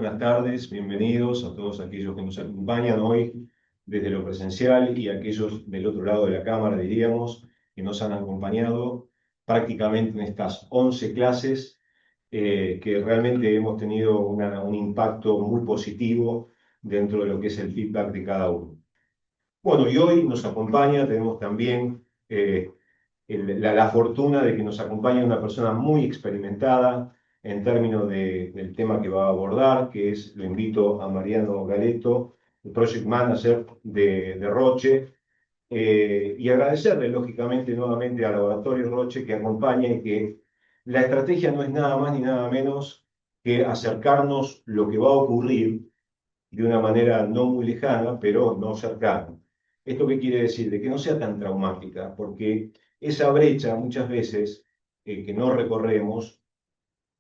buenas tardes, bienvenidos a todos aquellos que nos acompañan hoy desde lo presencial y aquellos del otro lado de la cámara, diríamos, que nos han acompañado prácticamente en estas 11 clases que realmente hemos tenido un impacto muy positivo dentro de lo que es el feedback de cada uno. Bueno, y hoy nos acompaña, tenemos también la fortuna de que nos acompañe una persona muy experimentada en términos del tema que va a abordar, que es, lo invito a Mariano Galeto, el Project Manager de Roche, y agradecerle lógicamente nuevamente al Laboratorio Roche que acompaña y que la estrategia no es nada más ni nada menos que acercarnos lo que va a ocurrir de una manera no muy lejana, pero no cercana. ¿Esto qué quiere decir? De que no sea tan traumática, porque esa brecha muchas veces que no recorremos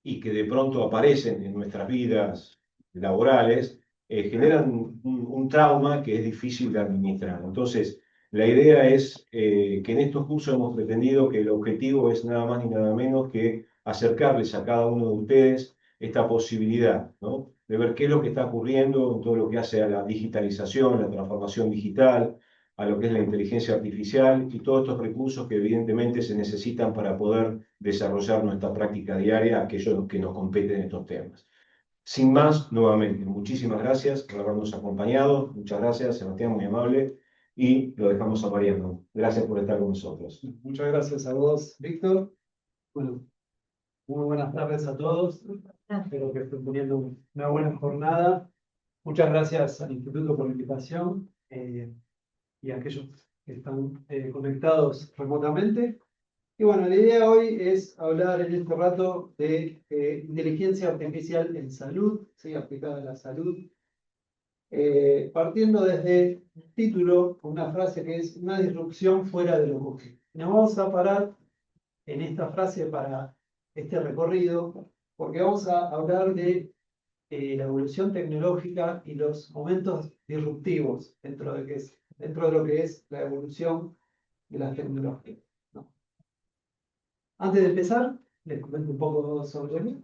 y que de pronto aparecen en nuestras vidas laborales, generan un trauma que es difícil de administrar. Entonces, la idea es que en estos cursos hemos pretendido que el objetivo es nada más ni nada menos que acercarles a cada uno de ustedes esta posibilidad, ¿no? De ver qué es lo que está ocurriendo en todo lo que hace a la digitalización, la transformación digital, a lo que es la inteligencia artificial y todos estos recursos que evidentemente se necesitan para poder desarrollar nuestra práctica diaria, aquellos que nos competen en estos temas. Sin más, nuevamente, muchísimas gracias por habernos acompañado. Muchas gracias, Sebastián, muy amable. Y lo dejamos a Mariano. Gracias por estar con nosotros. Muchas gracias a vos, Víctor. Bueno, muy buenas tardes a todos. Espero que estén teniendo una buena jornada. Muchas gracias al Instituto por la invitación y a aquellos que están conectados remotamente. Y bueno, la idea hoy es hablar en este rato de inteligencia artificial en salud, ¿sí? Aplicada a la salud. Partiendo desde el título, con una frase que es una disrupción fuera de lo común. Nos vamos a parar en esta frase para este recorrido, porque vamos a hablar de la evolución tecnológica y los momentos disruptivos dentro de lo que es la evolución de las tecnologías, ¿no? Antes de empezar, les comento un poco sobre mí.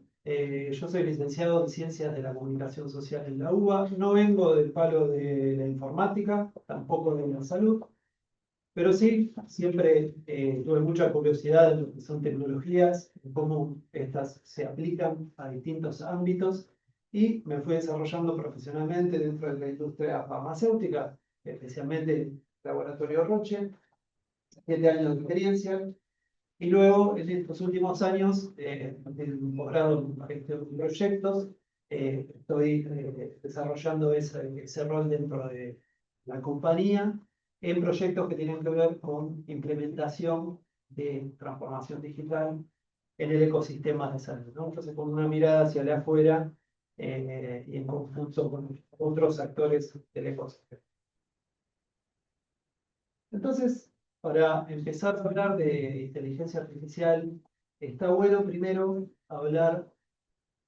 Yo soy licenciado en Ciencias de la Comunicación Social en la UBA. No vengo del palo de la informática, tampoco de la salud, pero sí, siempre tuve mucha curiosidad en lo que son tecnologías, en cómo estas se aplican a distintos ámbitos y me fui desarrollando profesionalmente dentro de la industria farmacéutica, especialmente el Laboratorio Roche, 7 años de experiencia. Y luego, en estos últimos años, en un posgrado en gestión de proyectos, estoy desarrollando ese rol dentro de la compañía en proyectos que tienen que ver con implementación de transformación digital en el ecosistema de salud, ¿no? Entonces, con una mirada hacia el afuera y en conjunto con otros actores del ecosistema. Entonces, para empezar a hablar de inteligencia artificial, está bueno primero hablar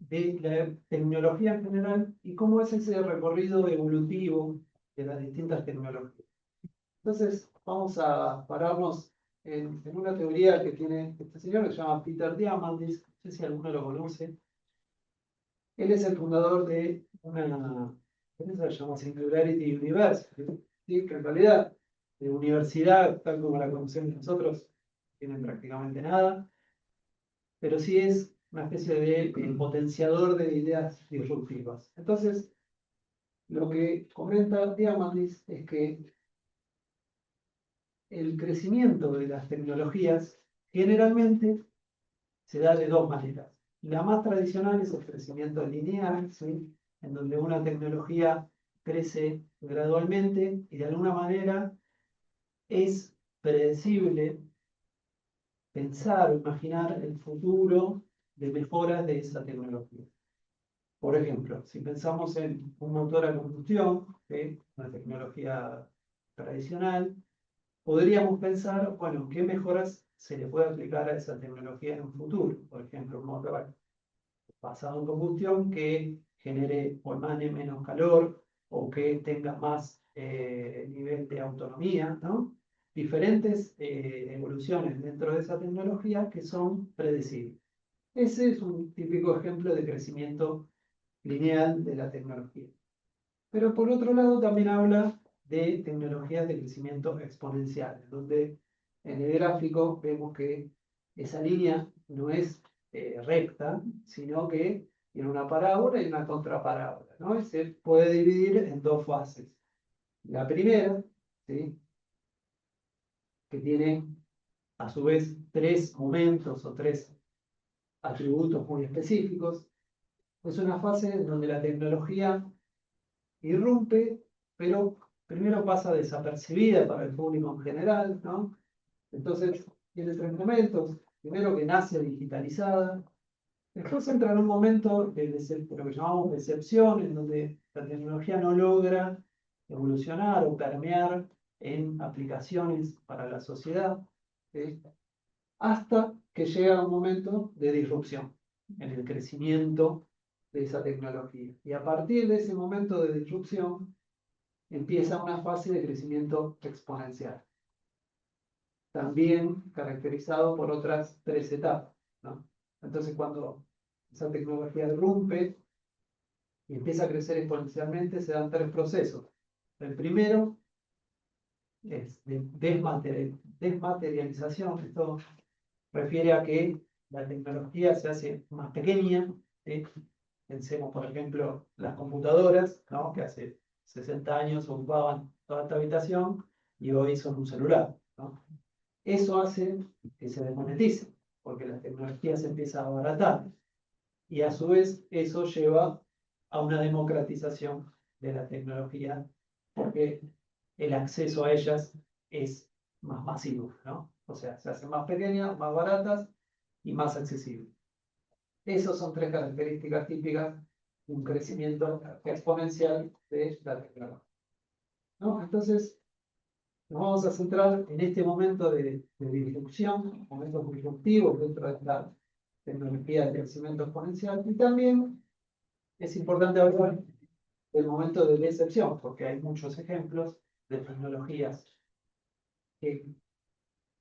de la tecnología en general y cómo es ese recorrido evolutivo de las distintas tecnologías. Entonces, vamos a pararnos en una teoría que tiene este señor que se llama Peter Diamandis, no sé si alguno lo conoce. Él es el fundador de una que se llama Singularity University, ¿sí? Que en realidad de universidad, tal como la conocemos nosotros, no tienen prácticamente nada, pero sí es una especie de potenciador de ideas disruptivas. Entonces, lo que comenta Diamandis es que el crecimiento de las tecnologías generalmente se da de dos maneras. La más tradicional es el crecimiento lineal, ¿sí? En donde una tecnología crece gradualmente y de alguna manera es predecible pensar o imaginar el futuro de mejoras de esa tecnología. Por ejemplo, si pensamos en un motor a combustión, ¿sí? Una tecnología tradicional, podríamos pensar, bueno, ¿qué mejoras se le puede aplicar a esa tecnología en un futuro? Por ejemplo, un motor basado en combustión que genere o emane menos calor o que tenga más nivel de autonomía, ¿no? Diferentes evoluciones dentro de esa tecnología que son predecibles. Ese es un típico ejemplo de crecimiento lineal de la tecnología. Pero por otro lado también habla de tecnologías de crecimiento exponencial, donde en el gráfico vemos que esa línea no es recta, sino que tiene una parábola y una contraparábola, ¿no? Y se puede dividir en dos fases. La primera, ¿sí?, que tiene a su vez tres momentos o tres atributos muy específicos, es una fase en donde la tecnología irrumpe, pero primero pasa desapercibida para el público en general, ¿no? Entonces, tiene tres momentos. Primero, que nace digitalizada. Después entra en un momento de lo que llamamos decepción, en donde la tecnología no logra evolucionar o permear en aplicaciones para la sociedad, ¿sí?, hasta que llega un momento de disrupción en el crecimiento de esa tecnología. Y a partir de ese momento de disrupción empieza una fase de crecimiento exponencial, también caracterizado por otras tres etapas, ¿no? Entonces, cuando esa tecnología irrumpe y empieza a crecer exponencialmente, se dan tres procesos. El primero es de desmaterialización. Esto refiere a que la tecnología se hace más pequeña, ¿sí? Pensemos, por ejemplo, las computadoras, ¿no?, que hace 60 años ocupaban toda esta habitación y hoy son un celular, ¿no? Eso hace que se desmonetice, porque la tecnología se empieza a abaratar. Y a su vez, eso lleva a una democratización de la tecnología, porque el acceso a ellas es más masivo, ¿no? O sea, se hacen más pequeñas, más baratas y más accesibles. Esas son tres características típicas de un crecimiento exponencial de la tecnología, ¿no? Entonces, nos vamos a centrar en este momento de disrupción, momentos disruptivos dentro de la tecnología de crecimiento exponencial, y también es importante hablar del momento de decepción, porque hay muchos ejemplos de tecnologías que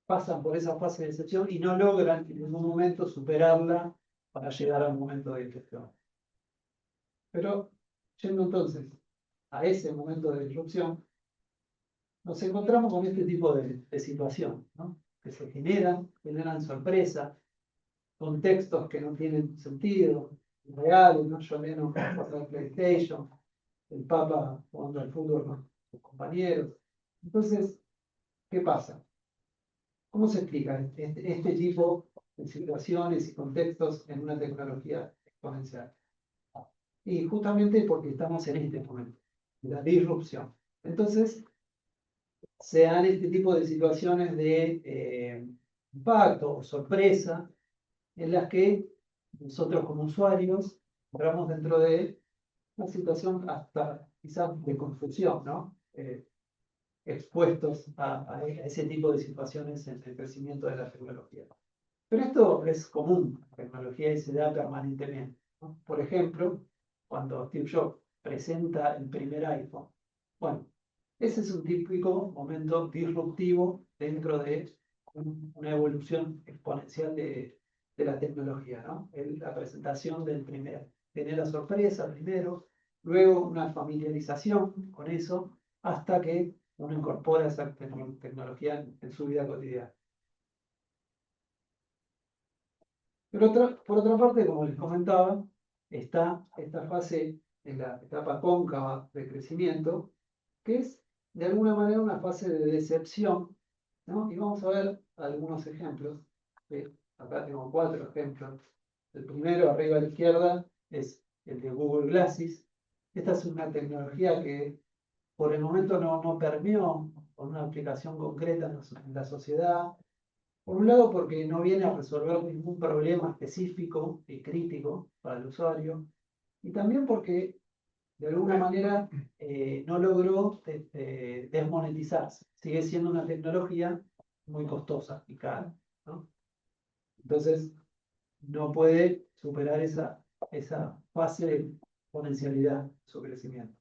pasan por esa fase de decepción y no logran en ningún momento superarla para llegar al momento de inflexión. Pero, yendo entonces a ese momento de disrupción, nos encontramos con este tipo de situación, ¿no?, que se generan sorpresa, contextos que no tienen sentido, reales, ¿no? Yo menos jugando al PlayStation, el Papa jugando al fútbol con sus compañeros. Entonces, ¿qué pasa? ¿Cómo se explica este tipo de situaciones y contextos en una tecnología exponencial? Y justamente porque estamos en este momento, de la disrupción. Entonces, se dan este tipo de situaciones de impacto o sorpresa, en las que nosotros como usuarios entramos dentro de una situación hasta quizás de confusión, ¿no? Expuestos a ese tipo de situaciones en el crecimiento de la tecnología. Pero esto es común, la tecnología, y se da permanentemente, ¿no? Por ejemplo, cuando Steve Jobs presenta el primer iPhone, bueno, ese es un típico momento disruptivo dentro de una evolución exponencial de la tecnología, ¿no? La presentación del primer, tener la sorpresa primero, luego una familiarización con eso, hasta que uno incorpora esa tecnología en su vida cotidiana. Pero por otra parte, como les comentaba, está esta fase en la etapa cóncava de crecimiento, que es de alguna manera una fase de decepción, ¿no? Y vamos a ver algunos ejemplos. Acá tengo 4 ejemplos. El primero, arriba a la izquierda, es el de Google Glasses. Esta es una tecnología que por el momento no permeó con una aplicación concreta en la sociedad. Por un lado, porque no viene a resolver ningún problema específico y crítico para el usuario, y también porque de alguna manera no logró desmonetizarse. Sigue siendo una tecnología muy costosa y cara, ¿no? Entonces, no puede superar esa fase de exponencialidad de su crecimiento.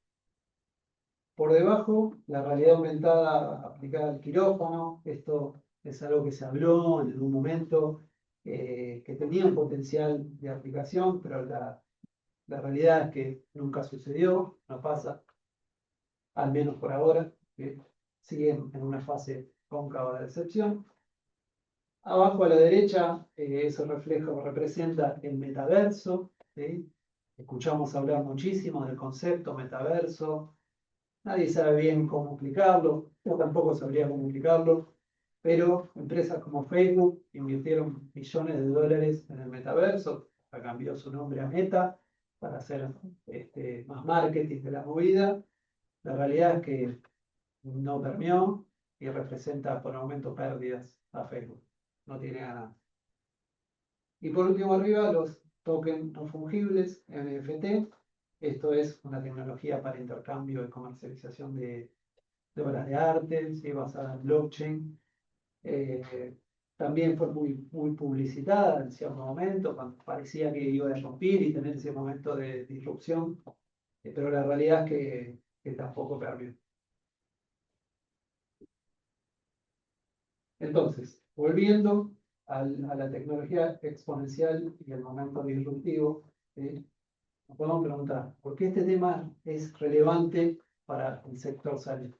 Por debajo, la realidad aumentada aplicada al quirófano. Esto es algo que se habló en algún momento, que tenía un potencial de aplicación, pero La realidad es que nunca sucedió, no pasa, al menos por ahora, que siguen en una fase cóncava de decepción. Abajo a la derecha, ese reflejo representa el metaverso, ¿sí? Escuchamos hablar muchísimo del concepto metaverso. Nadie sabe bien cómo explicarlo, yo tampoco sabría cómo explicarlo, pero empresas como Facebook invirtieron millones de dólares en el metaverso, cambió su nombre a Meta para hacer más marketing de la movida. La realidad es que no permeó y representa por aumento pérdidas a Facebook. No tiene ganancias. Y por último arriba, los tokens no fungibles, NFT. Esto es una tecnología para intercambio y comercialización de obras de arte, ¿sí? Basada en blockchain. También fue muy publicitada en cierto momento, cuando parecía que iba a romper y tener ese momento de disrupción, pero la realidad es que tampoco perdió. Entonces, volviendo a la tecnología exponencial y el momento disruptivo, nos podemos preguntar, ¿por qué este tema es relevante para el sector salud?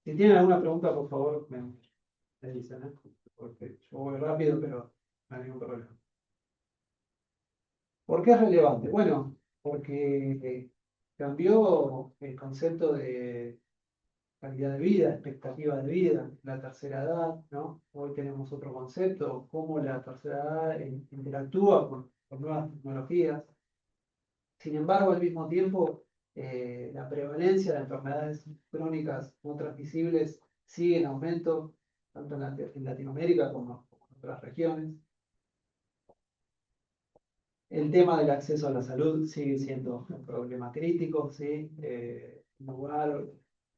Si tienen alguna pregunta, por favor, me dicen, ¿eh? Porque yo voy rápido, pero no hay ningún problema. ¿Por qué es relevante? Bueno, porque cambió el concepto de calidad de vida, expectativa de vida, la tercera edad, ¿no? Hoy tenemos otro concepto, cómo la tercera edad interactúa con nuevas tecnologías. Sin embargo, al mismo tiempo, la prevalencia de enfermedades crónicas no transmisibles sigue en aumento, tanto en Latinoamérica como en otras regiones. El tema del acceso a la salud sigue siendo un problema crítico, ¿sí? Lugar,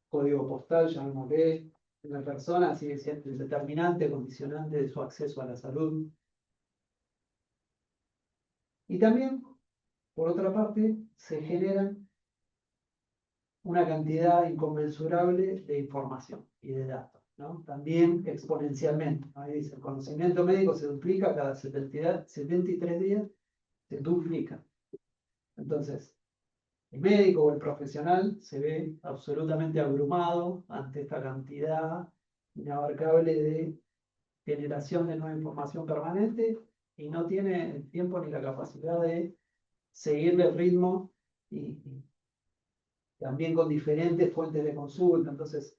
código postal, llamémosle, una persona sigue siendo el determinante, condicionante de su acceso a la salud. Y también, por otra parte, se generan una cantidad inconmensurable de información y de datos, ¿no? También exponencialmente, ¿no? Ahí dice, el conocimiento médico se duplica cada 73 días, se duplica. Entonces, el médico o el profesional se ve absolutamente abrumado ante esta cantidad inabarcable de generación de nueva información permanente y no tiene el tiempo ni la capacidad de seguirle el ritmo y también con diferentes fuentes de consulta. Entonces,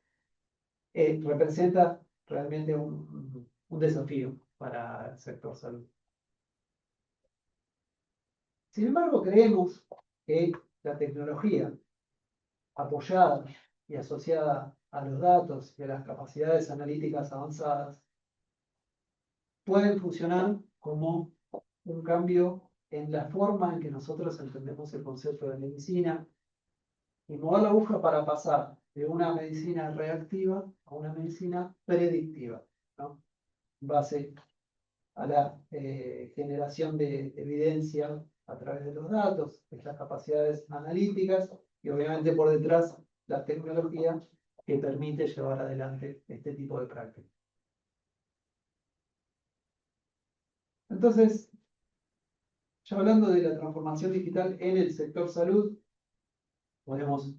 representa realmente un desafío para el sector salud. Sin embargo, creemos que la tecnología apoyada y asociada a los datos y a las capacidades analíticas avanzadas pueden funcionar como un cambio en la forma en que nosotros entendemos el concepto de medicina y mover la aguja para pasar de una medicina reactiva a una medicina predictiva, ¿no? En base a la generación de evidencia a través de los datos, de las capacidades analíticas y obviamente por detrás la tecnología que permite llevar adelante este tipo de prácticas. Entonces, ya hablando de la transformación digital en el sector salud, podemos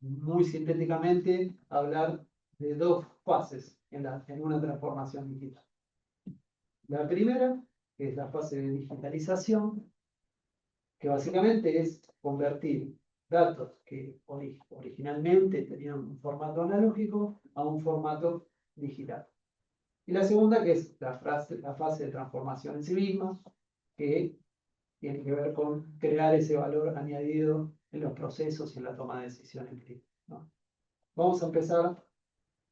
muy sintéticamente hablar de dos fases en una transformación digital. La primera, que es la fase de digitalización, que básicamente es convertir datos que originalmente tenían un formato analógico a un formato digital. Y la segunda, que es la fase de transformación en sí misma, que tiene que ver con crear ese valor añadido en los procesos y en la toma de decisiones críticas, ¿no? Vamos a empezar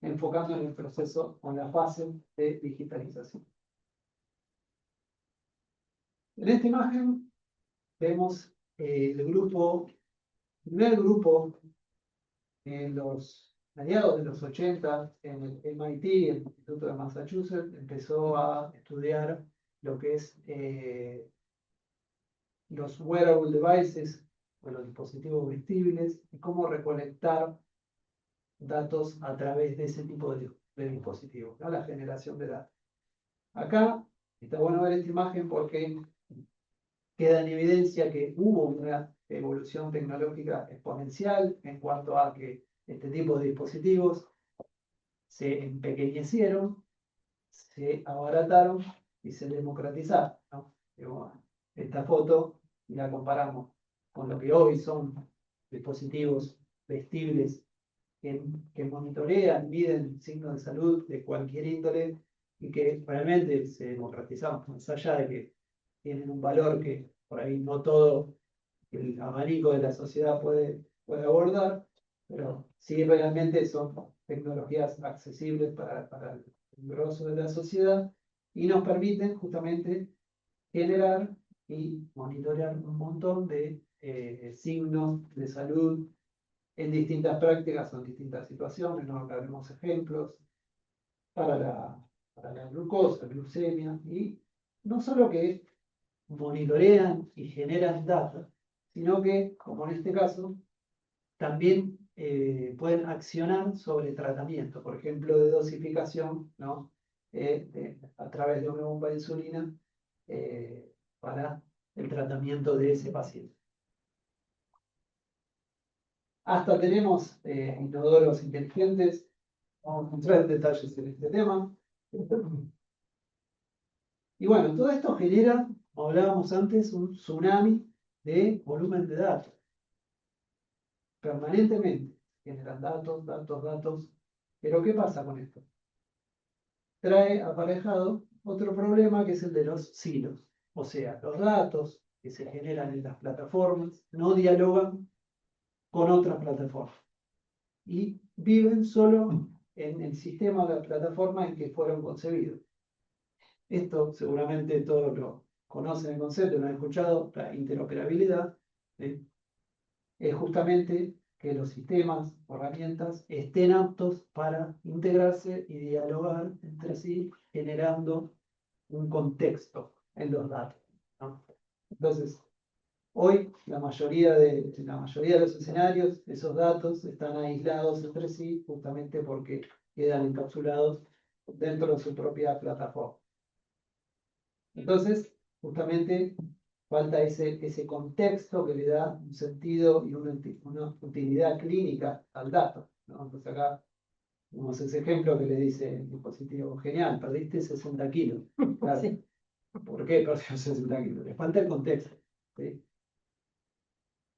enfocando en el proceso, en la fase de digitalización. En esta imagen vemos el primer grupo en los mediados de los 80 en el MIT, el Instituto de Massachusetts, empezó a estudiar lo que es los wearable devices o los dispositivos vestibles y cómo recolectar datos a través de ese tipo de dispositivos, ¿no? La generación de datos. Acá está bueno ver esta imagen porque queda en evidencia que hubo una evolución tecnológica exponencial en cuanto a que este tipo de dispositivos se empequeñecieron, se abarataron y se democratizaron, ¿no? Esta foto y la comparamos con lo que hoy son dispositivos vestibles que monitorean, miden signos de salud de cualquier índole y que realmente se democratizaron, más allá de que tienen un valor que por ahí no todo el abanico de la sociedad puede abordar, pero sí realmente son tecnologías accesibles para el grosso de la sociedad y nos permiten justamente generar y monitorear un montón de signos de salud en distintas prácticas o en distintas situaciones, ¿no? Acá vemos ejemplos para la glucosa, glucemia, y no solo que monitorean y generan datos, sino que, como en este caso, también pueden accionar sobre tratamiento, por ejemplo, de dosificación, ¿no? A través de una bomba de insulina para el tratamiento de ese paciente. Hasta tenemos inodoros inteligentes. Vamos a entrar en detalles en este tema. Y bueno, todo esto genera, como hablábamos antes, un tsunami de volumen de datos. Permanentemente generan datos, datos, datos. Pero ¿qué pasa con esto? Trae aparejado otro problema que es el de los silos. O sea, los datos que se generan en las plataformas no dialogan con otras plataformas y viven solo en el sistema de la plataforma en que fueron concebidos. Esto seguramente todos lo conocen el concepto, lo han escuchado, la interoperabilidad, ¿sí? Es justamente que los sistemas o herramientas estén aptos para integrarse y dialogar entre sí, generando un contexto en los datos, ¿no? Entonces, hoy la mayoría de los escenarios, esos datos están aislados entre sí justamente porque quedan encapsulados dentro de su propia plataforma. Entonces, justamente falta ese contexto que le da un sentido y una utilidad clínica al dato, ¿no? Entonces acá tenemos ese ejemplo que le dice el dispositivo, genial, perdiste 60 kilos. Claro. Sí. ¿Por qué perdió 60 kilos? Le falta el contexto, ¿sí?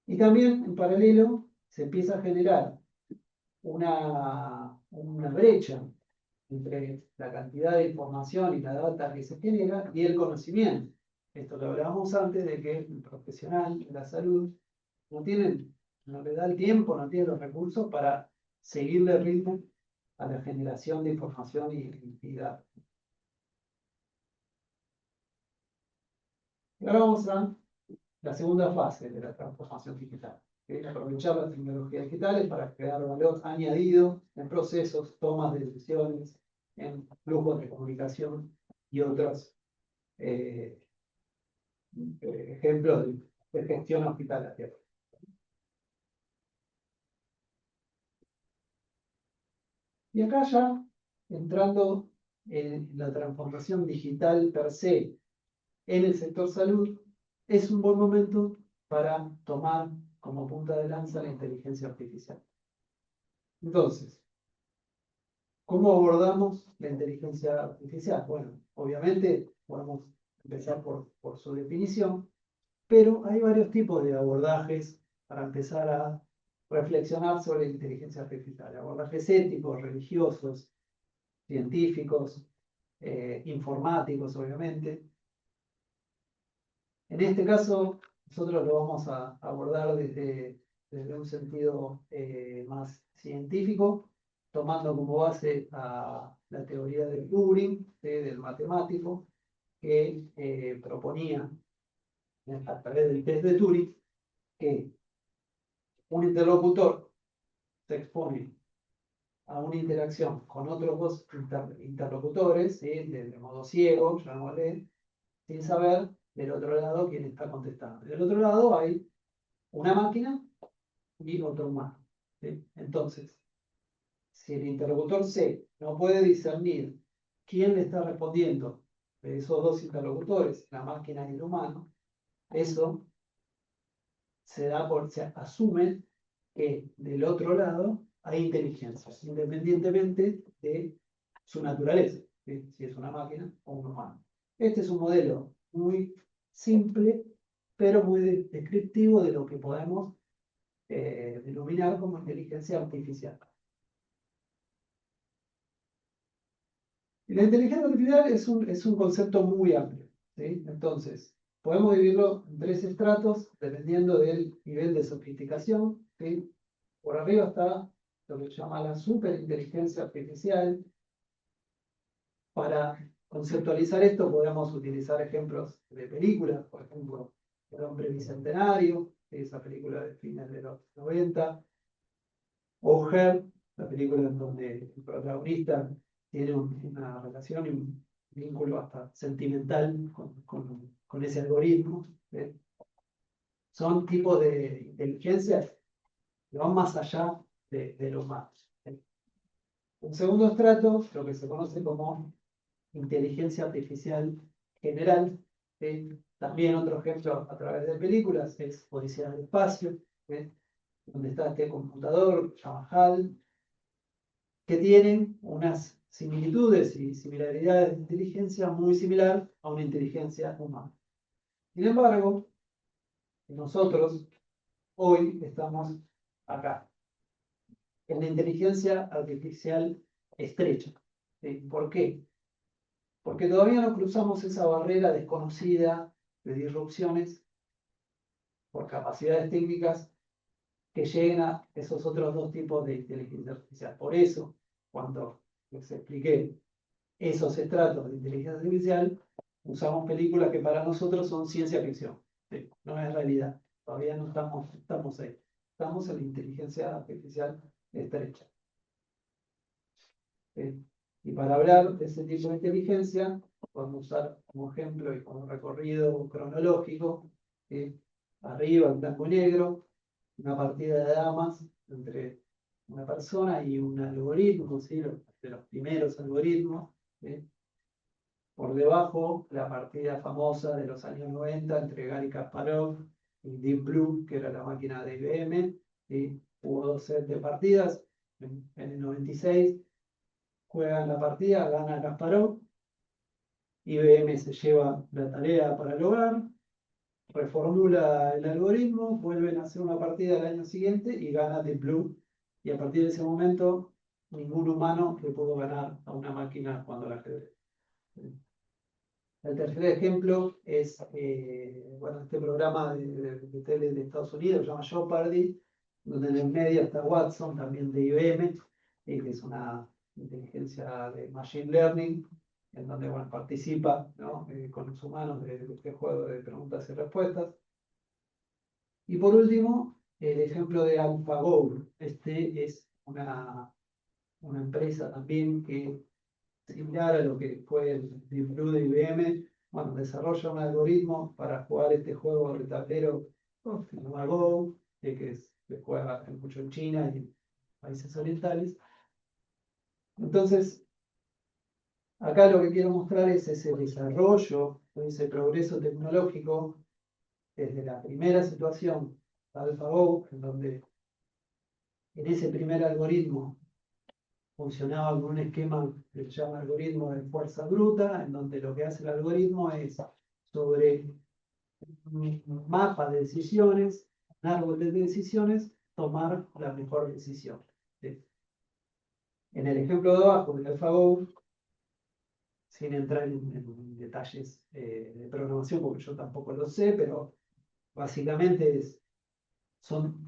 Y también, en paralelo, se empieza a generar una brecha entre la cantidad de información y la data que se genera y el conocimiento. Esto lo hablábamos antes de que el profesional de la salud no le da el tiempo, no tiene los recursos para seguirle el ritmo a la generación de información y datos. Y ahora vamos a la segunda fase de la transformación digital, que es aprovechar las tecnologías digitales para crear valor añadido en procesos, tomas de decisiones, en flujos de comunicación y otros ejemplos de gestión hospitalaria. Y acá ya, entrando en la transformación digital per se en el sector salud, es un buen momento para tomar como punta de lanza la inteligencia artificial. Entonces, ¿cómo abordamos la inteligencia artificial? Bueno, obviamente podemos empezar por su definición, pero hay varios tipos de abordajes para empezar a reflexionar sobre la inteligencia artificial. Abordajes éticos, religiosos, científicos, informáticos, obviamente. En este caso, nosotros lo vamos a abordar desde un sentido más científico, tomando como base a la teoría de Turing, del matemático, que proponía a través del test de Turing que un interlocutor se expone a una interacción con otros dos interlocutores, ¿sí? De modo ciego, llamémosle, sin saber del otro lado quién está contestando. Del otro lado hay una máquina y otro humano, ¿sí? Entonces, si el interlocutor C no puede discernir quién le está respondiendo de esos dos interlocutores, la máquina y el humano, eso se asume que del otro lado hay inteligencia, independientemente de su naturaleza, ¿sí? Si es una máquina o un humano. Este es un modelo muy simple, pero muy descriptivo de lo que podemos denominar como inteligencia artificial. Y la inteligencia artificial es un concepto muy amplio, ¿sí? Entonces, podemos dividirlo en tres estratos dependiendo del nivel de sofisticación, ¿sí? Por arriba está lo que se llama la superinteligencia artificial. Para conceptualizar esto podemos utilizar ejemplos de películas, por ejemplo, El hombre bicentenario, esa película de fines de los 90, o Her, la película en donde el protagonista tiene una relación y un vínculo hasta sentimental con ese algoritmo. ¿Sí? Son tipos de inteligencia que van más allá de lo humano. ¿Sí? Un segundo estrato, lo que se conoce como inteligencia artificial general. ¿Sí? También otro ejemplo a través de películas es Odisea del Espacio, ¿sí? Donde está este computador, se llama HAL, que tienen unas similitudes y similaridades de inteligencia muy similar a una inteligencia humana. Sin embargo, nosotros hoy estamos acá, en la inteligencia artificial estrecha. ¿Sí? ¿Por qué? Porque todavía no cruzamos esa barrera desconocida de disrupciones por capacidades técnicas que lleguen a esos otros dos tipos de inteligencia artificial. Por eso, cuando les expliqué esos estratos de inteligencia artificial, usamos películas que para nosotros son ciencia ficción. ¿Sí? No es realidad. Todavía no estamos ahí. Estamos en la inteligencia artificial estrecha. ¿Sí? Y para hablar de ese tipo de inteligencia, podemos usar como ejemplo y como recorrido cronológico, ¿sí? Arriba en blanco y negro, una partida de damas entre una persona y un algoritmo, ¿sí? De los primeros algoritmos. ¿Sí? Por debajo, la partida famosa de los años 90 entre Gary Kasparov y Deep Blue, que era la máquina de IBM. ¿Sí? Hubo dos sets de partidas. En el 96 juegan la partida, gana Kasparov. IBM se lleva la tarea para lograr, reformula el algoritmo, vuelven a hacer una partida el año siguiente y gana Deep Blue. Y a partir de ese momento, ningún humano le pudo ganar a una máquina cuando la ajedrez. El tercer ejemplo es bueno, este programa de tele de Estados Unidos, se llama Jeopardy, donde en el medio está Watson, también de IBM, que es una inteligencia de Machine Learning, en donde bueno, participa, ¿no? Con los humanos de este juego de preguntas y respuestas. Y por último, el ejemplo de AlphaGo. Este es una empresa también que, similar a lo que fue el Deep Blue de IBM, bueno, desarrolla un algoritmo para jugar este juego de tablero, ¿no? Que se llama Go, que se juega mucho en China y en países orientales. Entonces, acá lo que quiero mostrar es ese desarrollo, ese progreso tecnológico desde la primera situación, AlphaGo, en donde en ese primer algoritmo funcionaba con un esquema que se llama algoritmo de fuerza bruta, en donde lo que hace el algoritmo es sobre un mapa de decisiones, un árbol de decisiones, tomar la mejor decisión. ¿Sí? En el ejemplo de abajo del AlphaGo, sin entrar en detalles de programación, porque yo tampoco lo sé, pero básicamente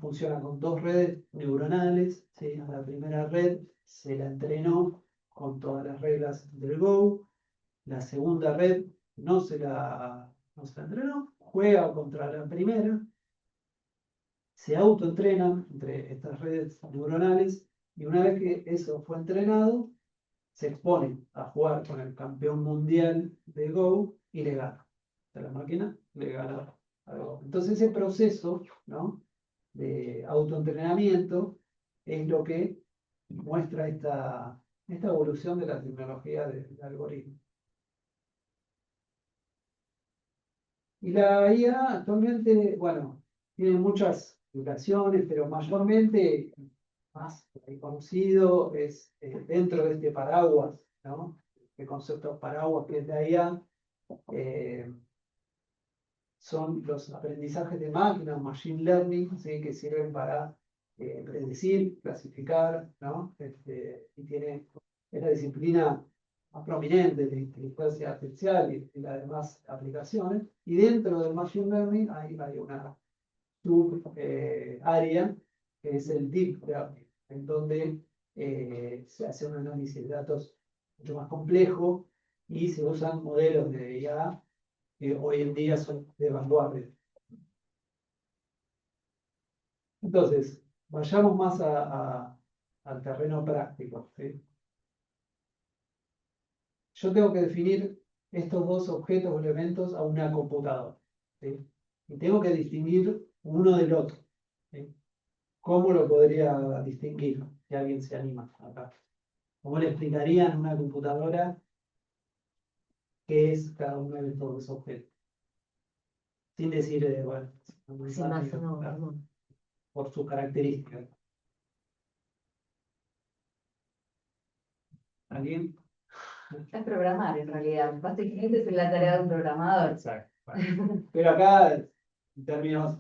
funciona con dos redes neuronales. ¿Sí? A la primera red se la entrenó con todas las reglas del Go. La segunda red no se la entrenó, juega contra la primera, se autoentrenan entre estas redes neuronales y una vez que eso fue entrenado, se exponen a jugar con el campeón mundial de Go y le gana. O sea, la máquina le gana a Go. Entonces ese proceso, ¿no? De autoentrenamiento es lo que muestra esta evolución de la tecnología del algoritmo. Y la IA actualmente, bueno, tiene muchas aplicaciones, pero mayormente más conocido es dentro de este paraguas, ¿no? El concepto paraguas que es la IA, eh, son los aprendizajes de máquina, machine learning, ¿sí? Que sirven para predecir, clasificar, ¿no? Y es la disciplina más prominente de inteligencia artificial y las demás aplicaciones. Y dentro del machine learning hay una sub área que es el deep learning, en donde se hace un análisis de datos mucho más complejo y se usan modelos de IA que hoy en día son de vanguardia. Entonces, vayamos más al terreno práctico, ¿sí? Yo tengo que definir estos dos objetos o elementos a una computadora, ¿sí? Y tengo que distinguir uno del otro, ¿sí? ¿Cómo lo podría distinguir? Si alguien se anima acá. ¿Cómo le explicarían a una computadora qué es cada uno de estos dos objetos? Sin decir, bueno, por sus características. ¿Alguien? Es programar en realidad. Básicamente es la tarea de un programador. Exacto. Bueno. Pero acá, en términos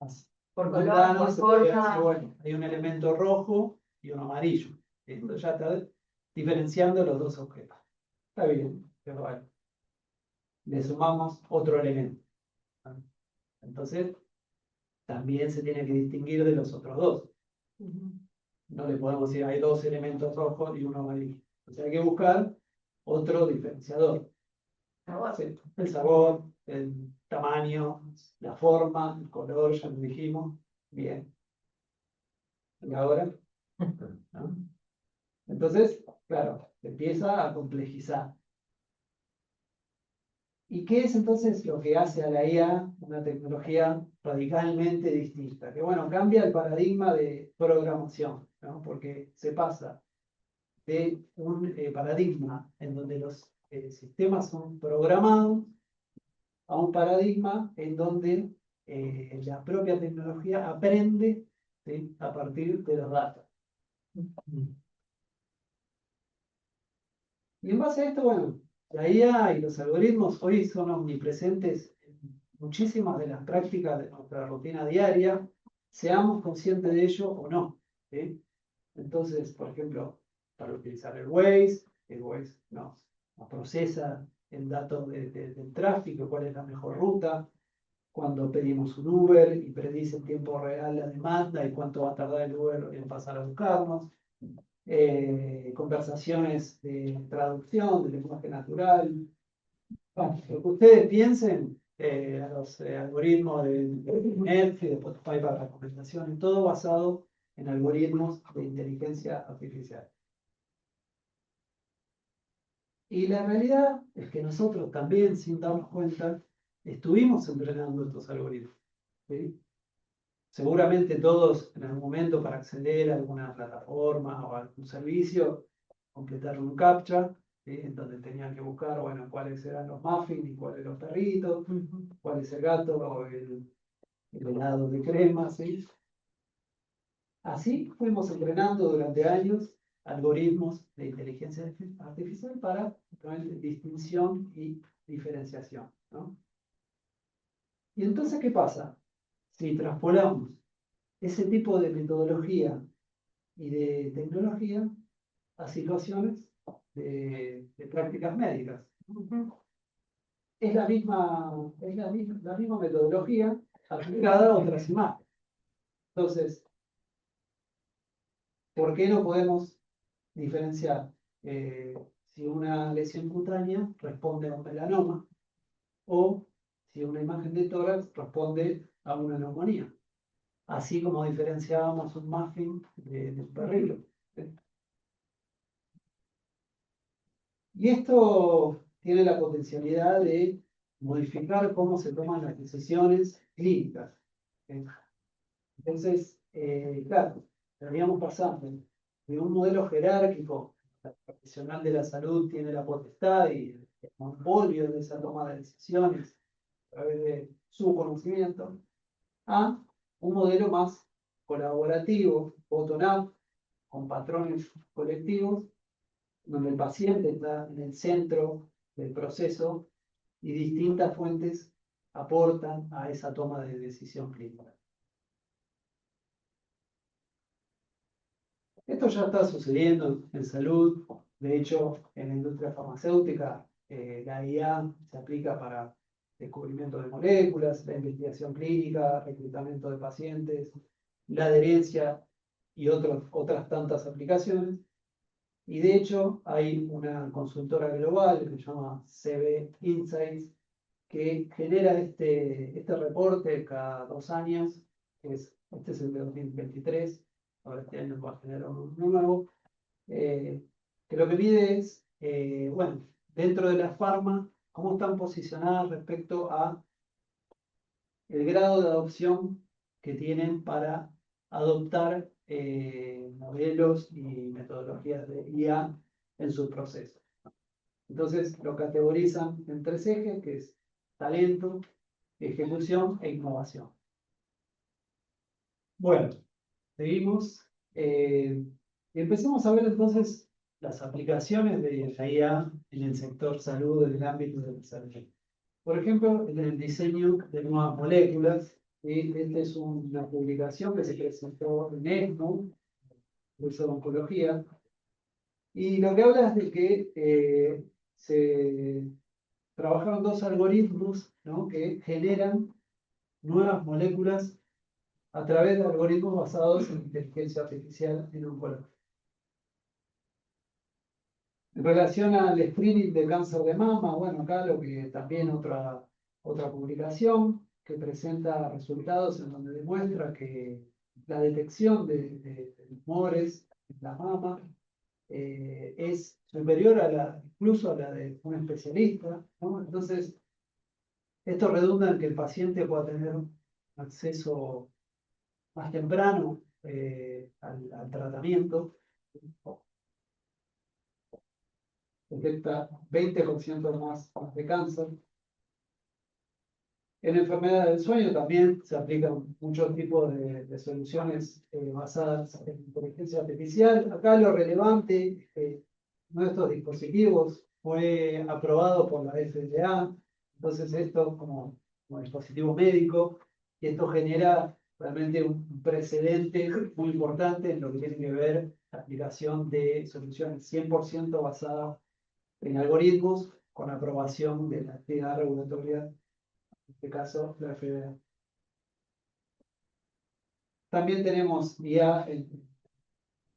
más Por color, mundanos, por se podría forma. decir, bueno, hay un elemento rojo y uno amarillo. Esto ya está diferenciando los dos objetos. Está bien, pero bueno. Le sumamos otro elemento. Entonces, también se tiene que distinguir de los otros dos. No le podemos decir hay dos elementos rojos y uno amarillo. Entonces hay que buscar otro diferenciador. Sí, el sabor, el tamaño, la forma, el color, ya lo dijimos. Bien. ¿Y ahora? ¿No? Entonces, claro, se empieza a complejizar. ¿Y qué es entonces lo que hace a la IA una tecnología radicalmente distinta? Que bueno, cambia el paradigma de programación, ¿no? Porque se pasa de un paradigma en donde los sistemas son programados a un paradigma en donde la propia tecnología aprende, ¿sí? A partir de los datos. Y en base a esto, bueno, la IA y los algoritmos hoy son omnipresentes en muchísimas de las prácticas de nuestra rutina diaria, seamos conscientes de ello o no, ¿sí? Entonces, por ejemplo, para utilizar el Waze nos procesa el dato del tráfico, cuál es la mejor ruta. Cuando pedimos un Uber y predice en tiempo real la demanda y cuánto va a tardar el Uber en pasar a buscarnos. Conversaciones de traducción, de lenguaje natural. Bueno, lo que ustedes piensen, los algoritmos de Netflix, de Spotify para recomendaciones, todo basado en algoritmos de inteligencia artificial. Y la realidad es que nosotros también, sin darnos cuenta, estuvimos entrenando estos algoritmos, ¿sí? Seguramente todos en algún momento para acceder a alguna plataforma o a algún servicio, completaron un CAPTCHA, ¿sí? En donde tenían que buscar, bueno, cuáles eran los muffins y cuáles los perritos, cuál es el gato o el helado de crema, ¿sí? Así fuimos entrenando durante años algoritmos de inteligencia artificial para distinción y diferenciación, ¿no? Y entonces, ¿qué pasa? Si traspolamos ese tipo de metodología y de tecnología a situaciones de prácticas médicas. Es la misma metodología aplicada a otras imágenes. Entonces, ¿por qué no podemos diferenciar si una lesión cutánea responde a un melanoma o si una imagen de tórax responde a una neumonía? Así como diferenciábamos un muffin de un perrito. Y esto tiene la potencialidad de modificar cómo se toman las decisiones clínicas. Entonces, claro, estaríamos pasando de un modelo jerárquico, el profesional de la salud tiene la potestad y el monopolio de esa toma de decisiones, través de su conocimiento, a un modelo más colaborativo, bottom-up, con patrones colectivos, donde el paciente está en el centro del proceso y distintas fuentes aportan a esa toma de decisión clínica. Esto ya está sucediendo en salud. De hecho, en la industria farmacéutica, la IA se aplica para descubrimiento de moléculas, la investigación clínica, reclutamiento de pacientes, la adherencia y otras tantas aplicaciones. Y de hecho, hay una consultora global que se llama CB Insights, que genera este reporte cada 2 años, este es el de 2023, ahora este año va a generar uno nuevo, que lo que mide es, bueno, dentro de la farma, cómo están posicionadas respecto a el grado de adopción que tienen para adoptar modelos y metodologías de IA en sus procesos. Entonces lo categorizan en 3 ejes, que es talento, ejecución e innovación. Bueno, seguimos. Y empecemos a ver entonces las aplicaciones de la IA en el sector salud, en el ámbito de la salud. Por ejemplo, en el diseño de nuevas moléculas. Esta es una publicación que se presentó en ESMO, curso de oncología, y lo que habla es de que se trabajaron 2 algoritmos, ¿no?, que generan nuevas moléculas a través de algoritmos basados en inteligencia artificial en oncología. En relación al screening de cáncer de mama, bueno, acá lo que también otra publicación que presenta resultados en donde demuestra que la detección de tumores en la mama es superior incluso a la de un especialista, ¿no? Entonces, esto redunda en que el paciente pueda tener acceso más temprano al tratamiento. Detecta 20% más de cáncer. En enfermedades del sueño también se aplican muchos tipos de soluciones basadas en inteligencia artificial. Acá lo relevante, uno de estos dispositivos fue aprobado por la FDA, entonces esto como dispositivo médico, y esto genera realmente un precedente muy importante en lo que tiene que ver la aplicación de soluciones 100% basadas en algoritmos con aprobación de la entidad regulatoria, en este caso la FDA. También tenemos IA en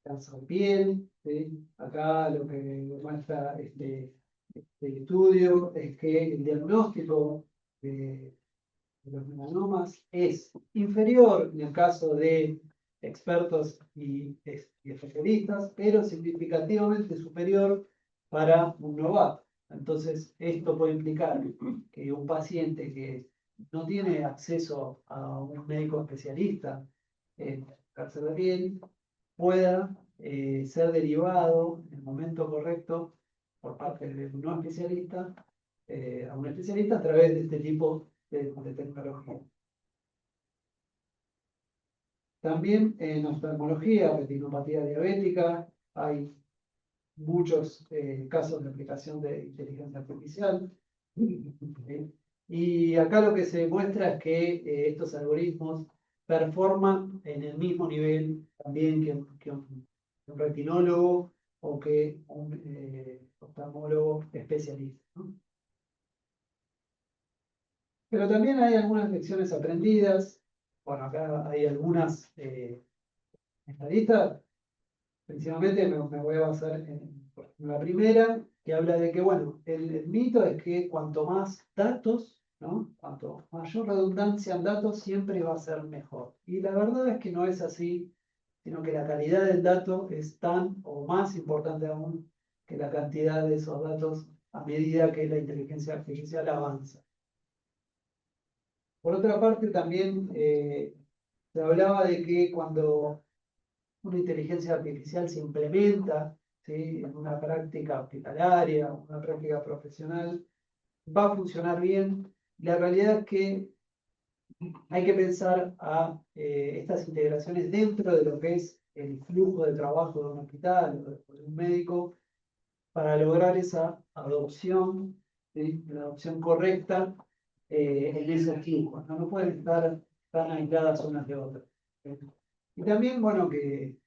cáncer de piel, ¿sí? Acá lo que muestra este estudio es que el diagnóstico de los melanomas es inferior en el caso de expertos y especialistas, pero significativamente superior para un novato. Entonces, esto puede implicar que un paciente que no tiene acceso a un médico especialista en cáncer de piel pueda ser derivado en el momento correcto por parte de un no especialista a un especialista a través de este tipo de tecnología. También en oftalmología, retinopatía diabética, hay muchos casos de aplicación de inteligencia artificial. Y acá lo que se muestra es que estos algoritmos performan en el mismo nivel también que un retinólogo o que un oftalmólogo especialista, ¿no? Pero también hay algunas lecciones aprendidas. Bueno, acá hay algunas estadistas. Principalmente me voy a basar en la primera, que habla de que, bueno, el mito es que cuanto más datos, ¿no?, cuanto mayor redundancia en datos, siempre va a ser mejor. Y la verdad es que no es así, sino que la calidad del dato es tan o más importante aún que la cantidad de esos datos a medida que la inteligencia artificial avanza. Por otra parte, también se hablaba de que cuando una inteligencia artificial se implementa, ¿sí?, en una práctica hospitalaria, una práctica profesional, va a funcionar bien La realidad es que hay que pensar a estas integraciones dentro de lo que es el flujo de trabajo de un hospital o de un médico para lograr esa adopción, ¿sí? La adopción correcta en esos flujos, ¿no? No pueden estar tan aisladas unas de otras. ¿Sí? Y también, bueno, que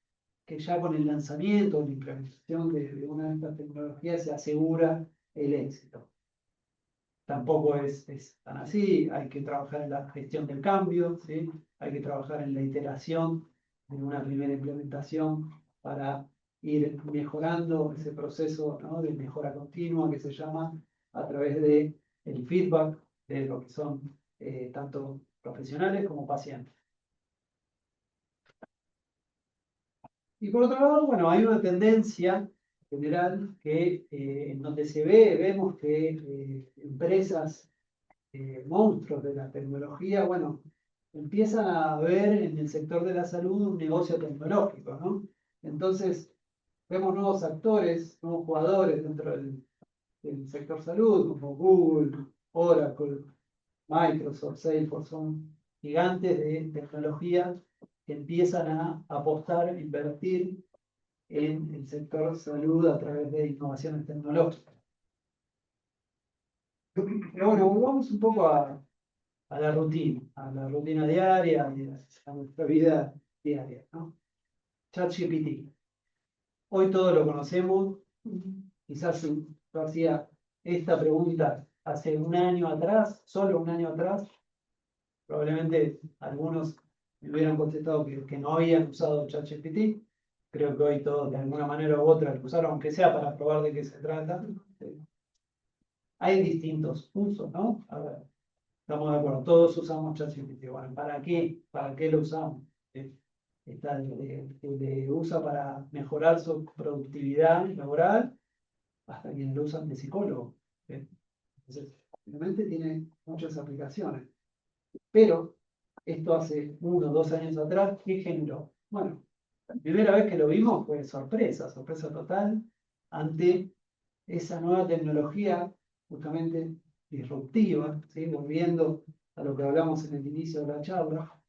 ya con el lanzamiento o la implementación de una de estas tecnologías se asegura el éxito. Tampoco es tan así, hay que trabajar en la gestión del cambio, ¿sí? Hay que trabajar en la iteración de una primera implementación para ir mejorando ese proceso, ¿no? De mejora continua que se llama a través de el feedback de lo que son tanto profesionales como pacientes. Y por otro lado, bueno, hay una tendencia general que en donde vemos que empresas monstruos de la tecnología, bueno, empiezan a ver en el sector de la salud un negocio tecnológico, ¿no? Entonces, vemos nuevos actores, nuevos jugadores dentro del sector salud, como Google, Oracle, Microsoft, Salesforce, son gigantes de tecnología que empiezan a apostar, invertir en el sector salud a través de innovaciones tecnológicas. Pero bueno, volvamos un poco a la rutina diaria y a nuestra vida diaria, ¿no? ChatGPT. Hoy todos lo conocemos. Quizás si yo hacía esta pregunta hace un año atrás, solo un año atrás, probablemente algunos me hubieran contestado que no habían usado ChatGPT. Creo que hoy todos de alguna manera u otra lo usaron, aunque sea para probar de qué se trata. Hay distintos usos, ¿no? A ver, estamos de acuerdo, todos usamos ChatGPT. Bueno, ¿para qué? ¿Para qué lo usamos? Está el que usa para mejorar su productividad laboral, hasta quienes lo usan de psicólogo. Entonces, realmente tiene muchas aplicaciones. Pero esto hace 1 o 2 años atrás, ¿qué generó? Bueno, la primera vez que lo vimos fue sorpresa total ante esa nueva tecnología justamente disruptiva, ¿sí? Volviendo a lo que hablamos en el inicio de la charla,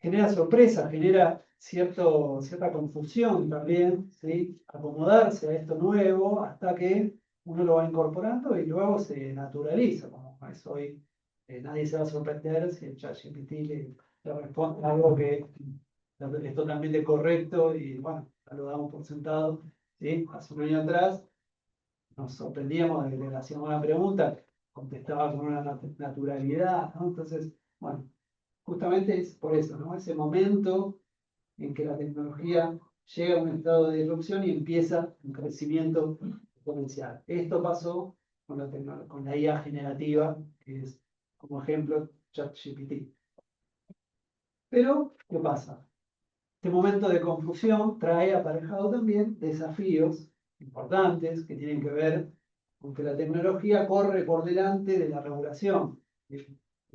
genera sorpresa, genera cierta confusión también, ¿sí? Acomodarse a esto nuevo hasta que uno lo va incorporando y luego se naturaliza, como es hoy. Nadie se va a sorprender si el ChatGPT le responde algo que es totalmente correcto y bueno, ya lo damos por sentado, ¿sí? Hace un año atrás nos sorprendíamos de que le hacíamos una pregunta, contestaba con una naturalidad, ¿no? Entonces, bueno, justamente es por eso, ¿no? Ese momento en que la tecnología llega a un estado de disrupción y empieza un crecimiento exponencial. Esto pasó con la IA generativa, que es como ejemplo ChatGPT. Pero, ¿qué pasa? Este momento de confusión trae aparejado también desafíos importantes que tienen que ver con que la tecnología corre por delante de la regulación.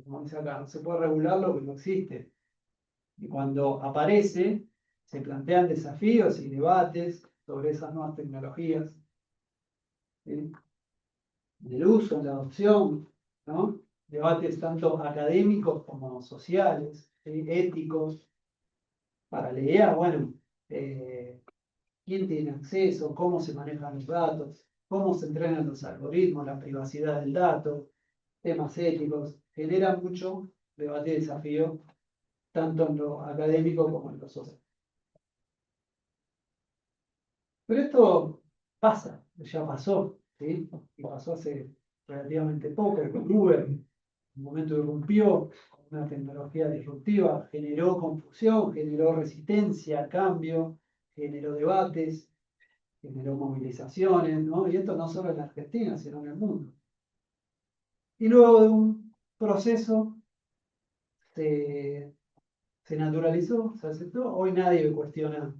Como dice acá, no se puede regular lo que no existe. Y cuando aparece, se plantean desafíos y debates sobre esas nuevas tecnologías, ¿sí? Del uso, la adopción, ¿no? Debates tanto académicos como sociales, ¿sí? Éticos, para la idea, bueno, quién tiene acceso, cómo se manejan los datos, cómo se entrenan los algoritmos, la privacidad del dato, temas éticos, genera mucho debate y desafío, tanto en lo académico como en lo social. Pero esto pasa, ya pasó, ¿sí? Y pasó hace relativamente poco, con Uber, en un momento irrumpió con una tecnología disruptiva, generó confusión, generó resistencia, cambio, generó debates, generó movilizaciones, ¿no? Y esto no solo en la Argentina, sino en el mundo. Y luego de un proceso se naturalizó, se aceptó. Hoy nadie cuestiona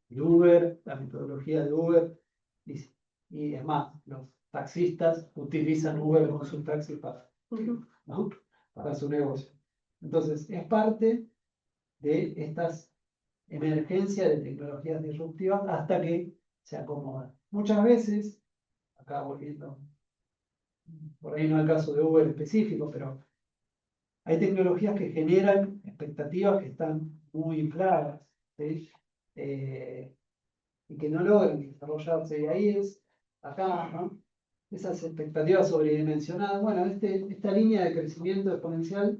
el Uber, la metodología de Uber, y es más, los taxistas utilizan Uber con sus taxis ¿no? Para su negocio. Entonces, es parte de estas emergencias de tecnologías disruptivas hasta que se acomodan. Muchas veces, acá volviendo por ahí no es el caso de Uber específico, pero hay tecnologías que generan expectativas que están muy infladas, ¿sí? Y que no logran desarrollarse. Y ahí es, acá, ¿no? Esas expectativas sobredimensionadas. Bueno, esta línea de crecimiento exponencial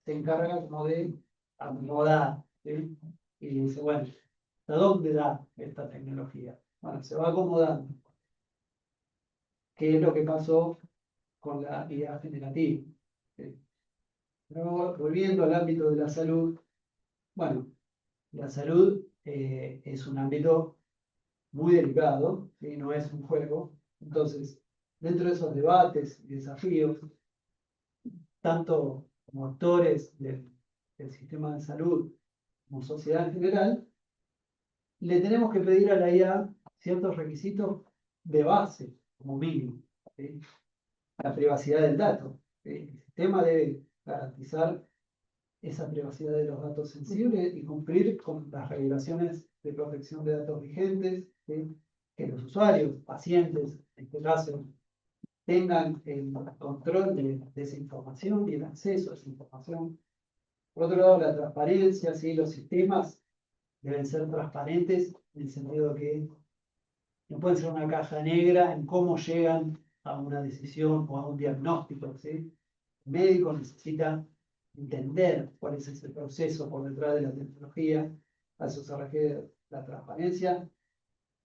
se encarga como de acomodar, ¿sí? Y dice, bueno, ¿hasta dónde da esta tecnología? Bueno, se va acomodando. ¿Qué es lo que pasó con la IA generativa? ¿Sí? Luego, volviendo al ámbito de la salud, bueno, la salud es un ámbito muy delicado, ¿sí? No es un juego. Entonces, dentro de esos debates y desafíos, tanto como actores del sistema de salud como sociedad en general, le tenemos que pedir a la IA ciertos requisitos de base, como mínimo, ¿sí? La privacidad del dato, ¿sí? El sistema debe garantizar esa privacidad de los datos sensibles y cumplir con las regulaciones de protección de datos vigentes, ¿sí? Que los usuarios, pacientes, en este caso, tengan el control de esa información y el acceso a esa información. Por otro lado, la transparencia, ¿sí? Los sistemas deben ser transparentes en el sentido que no pueden ser una caja negra en cómo llegan a una decisión o a un diagnóstico, ¿sí? El médico necesita entender cuál es ese proceso por detrás de la tecnología. A eso se refiere la transparencia,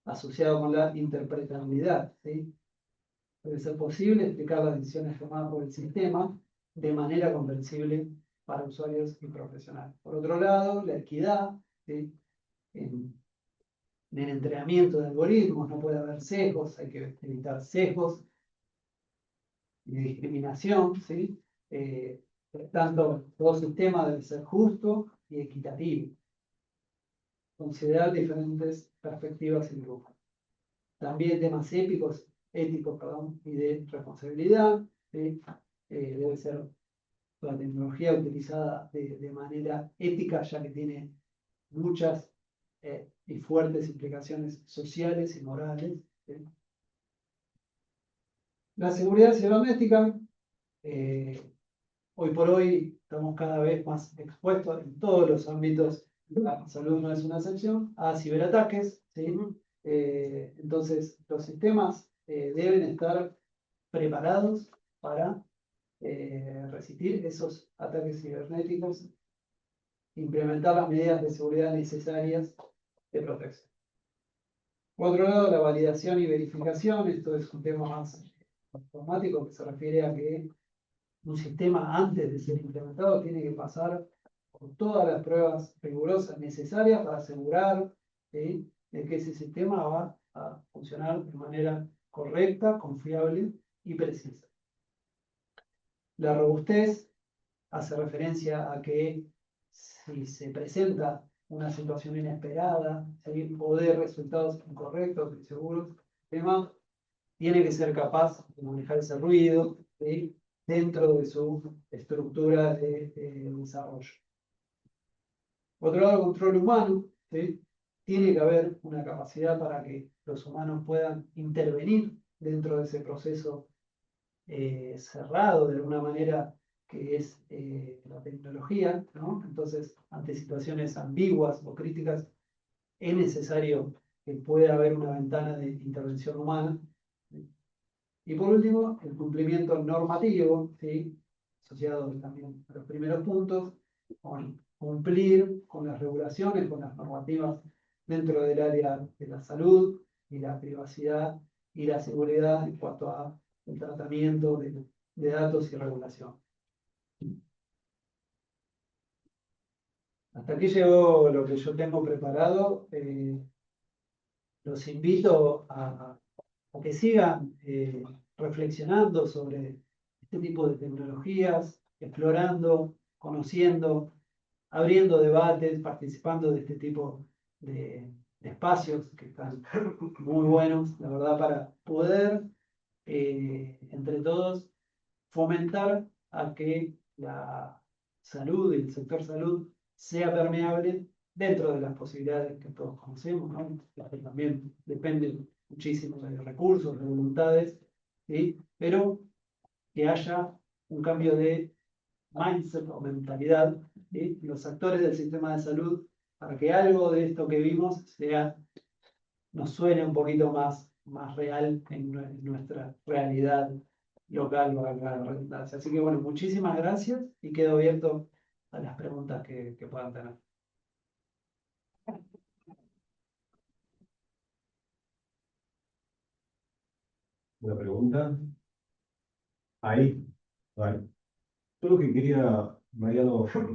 asociado con la interpretabilidad, ¿sí? Debe ser posible explicar las decisiones tomadas por el sistema de manera comprensible para usuarios y profesionales. Por otro lado, la equidad, ¿sí? En el entrenamiento de algoritmos no puede haber sesgos, hay que evitar sesgos y discriminación, ¿sí? Por tanto, todo sistema debe ser justo y equitativo. Considerar diferentes perspectivas y grupos. También temas éticos, perdón, y de responsabilidad, ¿sí? Debe ser la tecnología utilizada de manera ética, ya que tiene muchas y fuertes implicaciones sociales y morales, ¿sí? La seguridad cibernética, hoy por hoy estamos cada vez más expuestos en todos los ámbitos, la salud no es una excepción, a ciberataques, ¿sí? Entonces, los sistemas deben estar preparados para resistir esos ataques cibernéticos, implementar las medidas de seguridad necesarias de protección. Por otro lado, la validación y verificación, esto es un tema más informático que se refiere a que un sistema antes de ser implementado tiene que pasar por todas las pruebas rigurosas necesarias para asegurar, ¿sí?, de que ese sistema va a funcionar de manera correcta, confiable y precisa. La robustez hace referencia a que si se presenta una situación inesperada, ¿sí?, o de resultados incorrectos, inseguros, el sistema tiene que ser capaz de manejar ese ruido, ¿sí?, dentro de su estructura de desarrollo. Por otro lado, el control humano, ¿sí? Tiene que haber una capacidad para que los humanos puedan intervenir dentro de ese proceso cerrado de alguna manera que es la tecnología, ¿no? Entonces, ante situaciones ambiguas o críticas, es necesario que pueda haber una ventana de intervención humana, ¿sí? Y por último, el cumplimiento normativo, ¿sí?, asociado también a los primeros puntos, con cumplir con las regulaciones, con las normativas dentro del área de la salud y la privacidad y la seguridad en cuanto a el tratamiento de datos y regulación. Hasta aquí llegó lo que yo tengo preparado. Los invito a que sigan reflexionando sobre este tipo de tecnologías, explorando, conociendo, abriendo debates, participando de este tipo de espacios que están muy buenos, la verdad, para poder entre todos fomentar a que la salud y el sector salud sea permeable dentro de las posibilidades que todos conocemos, ¿no? Que también dependen muchísimo de recursos, de voluntades, ¿sí? Pero que haya un cambio de mindset o mentalidad, ¿sí? Los actores del sistema de salud, para que algo de esto que vimos nos suene un poquito más real en nuestra realidad local, valga la redundancia. Así que bueno, muchísimas gracias y quedo abierto a las preguntas que puedan tener. ¿Una pregunta? Ahí. Vale. Yo lo que quería, Mariano, esto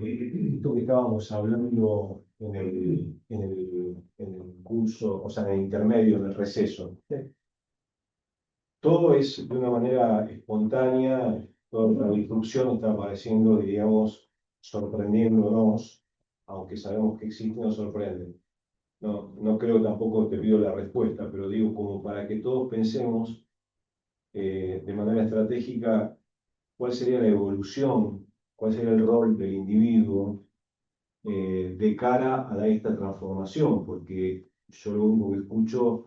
que estábamos hablando en el curso, o sea, en el intermedio, en el receso, Sí. todo es de una manera espontánea, toda la disrupción está apareciendo, diríamos, sorprendiéndonos, aunque sabemos que existe, nos sorprende. No creo tampoco te pido la respuesta, pero digo como para que todos pensemos de manera estratégica cuál sería la evolución, cuál sería el rol del individuo de cara a esta transformación, porque yo lo único que escucho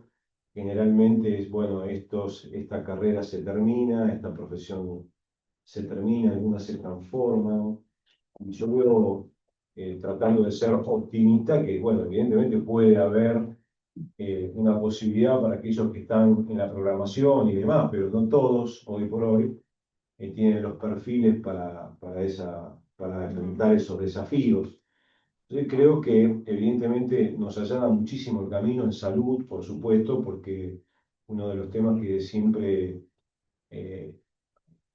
generalmente es, bueno, esta carrera se termina, esta profesión se termina, algunas se transforman, y yo veo, tratando de ser optimista, que, bueno, evidentemente puede haber una posibilidad para aquellos que están en la programación y demás, pero no todos, hoy por hoy, tienen los perfiles para enfrentar esos desafíos. Yo creo que evidentemente nos allana muchísimo el camino en salud, por supuesto, porque uno de los temas que siempre eh,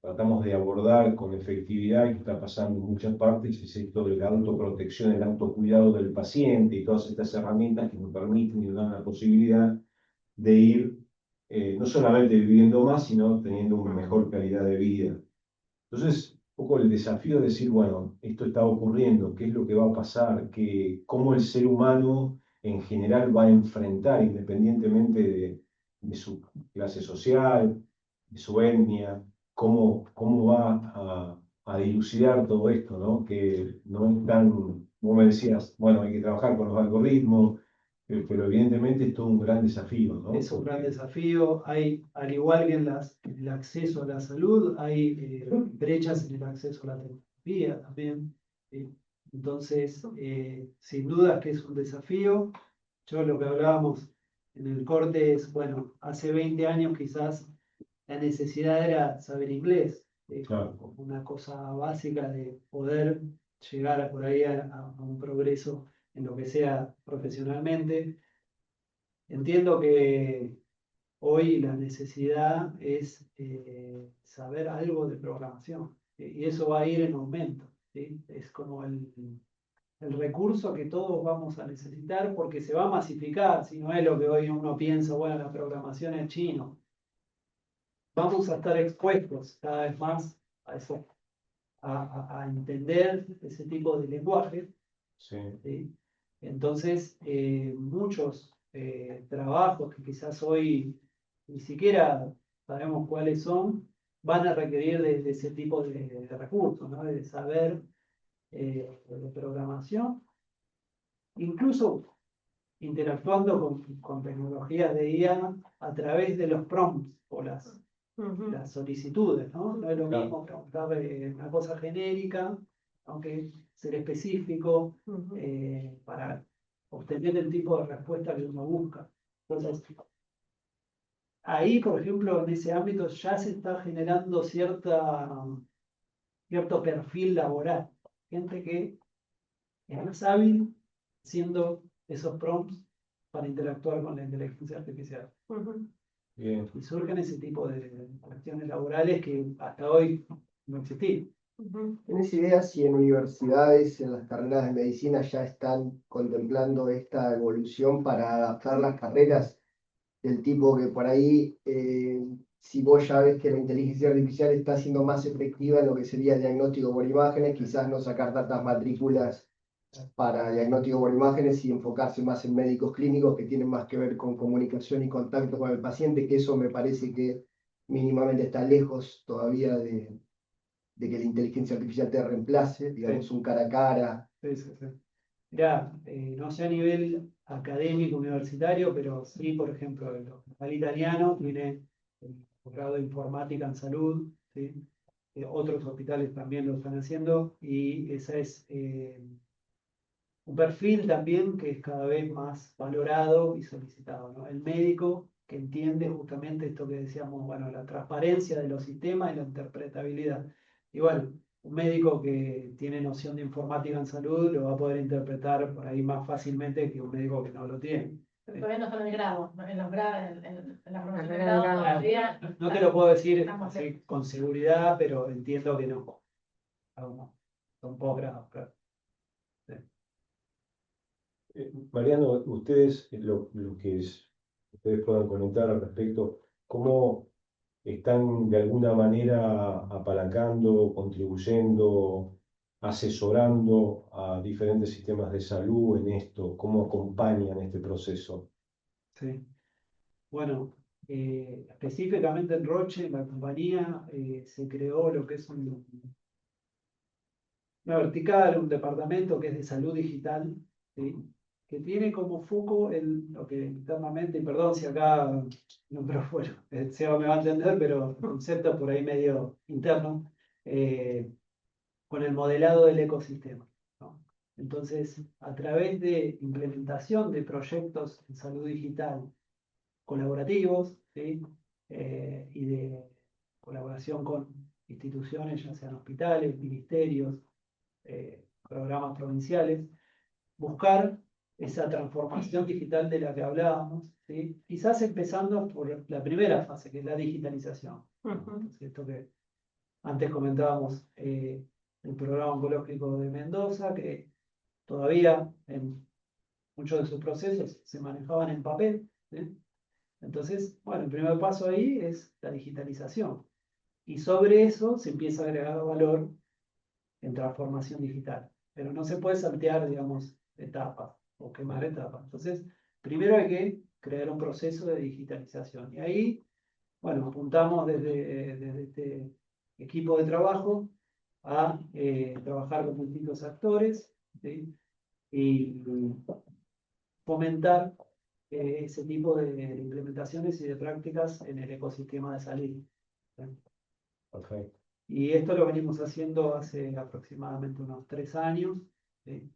tratamos de abordar con efectividad y que está pasando en muchas partes es esto de la autoprotección, el autocuidado del paciente y todas estas herramientas que nos permiten y nos dan la posibilidad de ir no solamente viviendo más, sino teniendo una mejor calidad de vida. Entonces, un poco el desafío es decir, bueno, esto está ocurriendo, ¿qué es lo que va a pasar? ¿Cómo el ser humano en general va a enfrentar, independientemente de su clase social, de su etnia, cómo va a dilucidar todo esto, ¿no? Que no es tan, vos me decías, bueno, hay que trabajar con los algoritmos, pero evidentemente es todo un gran desafío, ¿no? Es un gran desafío. Hay, al igual que en el acceso a la salud, hay brechas en el acceso a la tecnología también. ¿Sí? Entonces, sin duda que es un desafío. Yo lo que hablábamos en el corte es, bueno, hace 20 años quizás la necesidad era saber inglés, Claro. como una cosa básica de poder llegar por ahí a un progreso en lo que sea profesionalmente. Entiendo que hoy la necesidad es saber algo de programación y eso va a ir en aumento, ¿sí? Es como el recurso que todos vamos a necesitar porque se va a masificar, si no es lo que hoy uno piensa, bueno, la programación es chino. Vamos a estar expuestos cada vez más a eso, a entender ese tipo de lenguaje. Sí. ¿Sí? Entonces, muchos trabajos que quizás hoy ni siquiera sabemos cuáles son, van a requerir de ese tipo de recursos, ¿no? De saber de programación, incluso interactuando con tecnologías de IA a través de los prompts o las solicitudes, ¿no? No es lo mismo preguntar una cosa genérica, aunque ser específico para obtener el tipo de respuesta que uno busca. Entonces, ahí, por ejemplo, en ese ámbito ya se está generando cierto perfil laboral. Gente que es más hábil haciendo esos prompts para interactuar con la inteligencia artificial. Bien. Y surgen ese tipo de cuestiones laborales que hasta hoy no existían. ¿Tienes idea si en universidades, en las carreras de medicina, ya están contemplando esta evolución para adaptar las carreras del tipo que por ahí, si vos ya ves que la inteligencia artificial está siendo más efectiva en lo que sería el diagnóstico por imágenes, quizás no sacar tantas matrículas para diagnóstico por imágenes y enfocarse más en médicos clínicos que tienen más que ver con comunicación y contacto con el paciente, que eso me parece que mínimamente está lejos todavía de que la inteligencia artificial te reemplace, digamos, un cara a cara. Sí, sí, sí. Mirá, no sé a nivel académico universitario, pero sí, por ejemplo, el hospital italiano tiene el grado de informática en salud, ¿sí? otros hospitales también lo están haciendo y ese es un perfil también que es cada vez más valorado y solicitado, ¿no? El médico que entiende justamente esto que decíamos, bueno, la transparencia de los sistemas y la interpretabilidad. Y bueno, un médico que tiene noción de informática en salud lo va a poder interpretar por ahí más fácilmente que un médico que no lo tiene. Pero todavía no son en grado, ¿no? En los grados, en la formación de grado, grado todavía. No te lo puedo decir Estamos así con seguridad, pero entiendo que no. Aún no. Son posgrados, claro. Mariano, ustedes, ustedes puedan comentar al respecto, ¿cómo están de alguna manera apalancando, contribuyendo, asesorando a diferentes sistemas de salud en esto? ¿Cómo acompañan este proceso? Sí. Bueno, específicamente en Roche, en la compañía, se creó lo que es una vertical, un departamento que es de salud digital, ¿sí? Que tiene como foco lo que internamente, y perdón si acá, no, pero bueno, Seba me va a entender, pero el concepto por ahí medio interno, con el modelado del ecosistema, ¿no? Entonces, a través de implementación de proyectos en salud digital colaborativos, ¿sí? Y de colaboración con instituciones, ya sean hospitales, ministerios, programas provinciales, buscar esa transformación digital de la que hablábamos, ¿sí? Quizás empezando por la primera fase, que es la digitalización. Entonces, esto que antes comentábamos, el programa oncológico de Mendoza, que todavía en muchos de sus procesos se manejaban en papel, ¿sí? Entonces, bueno, el primer paso ahí es la digitalización. Y sobre eso se empieza a agregar valor en transformación digital. Pero no se puede saltear, digamos, etapas o quemar etapas. Entonces, primero hay que crear un proceso de digitalización. Y ahí, bueno, apuntamos desde este equipo de trabajo a trabajar con distintos actores, ¿sí? Y fomentar ese tipo de implementaciones y de prácticas en el ecosistema de salud. ¿Sí? Perfecto. Y esto lo venimos haciendo hace aproximadamente unos 3 años, ¿sí?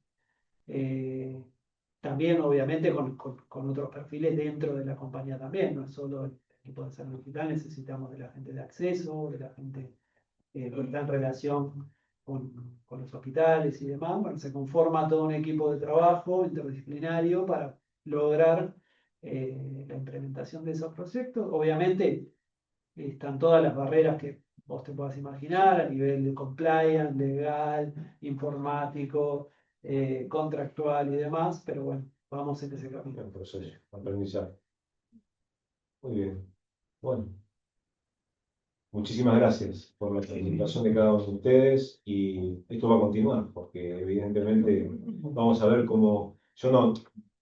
También obviamente con otros perfiles dentro de la compañía también, no es solo el equipo de salud digital, necesitamos de la gente de acceso, de la gente que está en relación con los hospitales y demás. Bueno, se conforma todo un equipo de trabajo interdisciplinario para lograr la implementación de esos proyectos. Obviamente están todas las barreras que vos te puedas imaginar a nivel de compliance, legal, informático, contractual y demás, pero bueno, vamos en ese camino. El proceso, aprendizaje. Muy bien. Bueno, muchísimas gracias por la participación de cada uno de ustedes y esto va a continuar porque evidentemente vamos a ver cómo,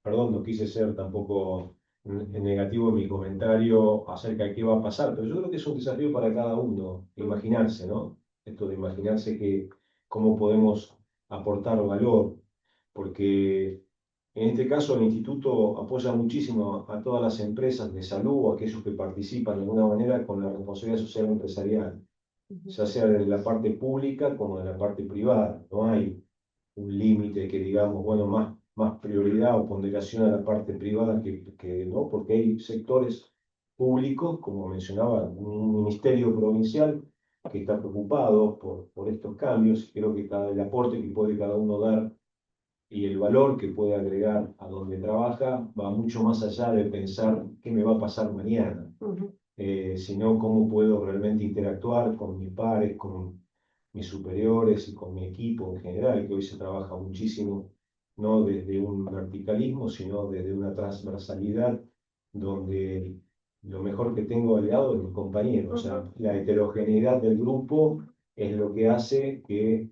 perdón, no quise ser tampoco negativo en mi comentario acerca de qué va a pasar, pero yo creo que es un desafío para cada uno, imaginarse, ¿no? Esto de imaginarse cómo podemos aportar valor, porque en este caso el instituto apoya muchísimo a todas las empresas de salud o a aquellos que participan de alguna manera con la responsabilidad social empresarial, ya sea desde la parte pública como de la parte privada. No hay un límite que digamos, bueno, más prioridad o ponderación a la parte privada que no, porque hay sectores públicos, como mencionaba, un ministerio provincial que está preocupado por estos cambios. Creo que el aporte que puede cada uno dar y el valor que puede agregar a donde trabaja va mucho más allá de pensar qué me va a pasar mañana, sino cómo puedo realmente interactuar con mis pares, con mis superiores y con mi equipo en general, que hoy se trabaja muchísimo, no desde un verticalismo, sino desde una transversalidad donde lo mejor que tengo aliado es mi compañero. O sea, la heterogeneidad del grupo es lo que hace que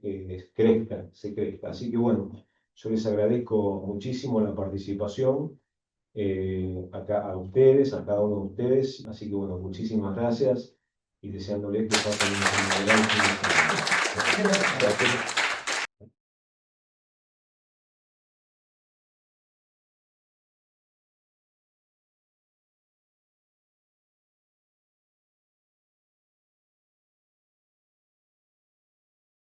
se crezca. Así que bueno, yo les agradezco muchísimo la participación a ustedes, a cada uno de ustedes. Así que bueno, muchísimas gracias y deseándoles que pasen un gran fin de semana. Gracias.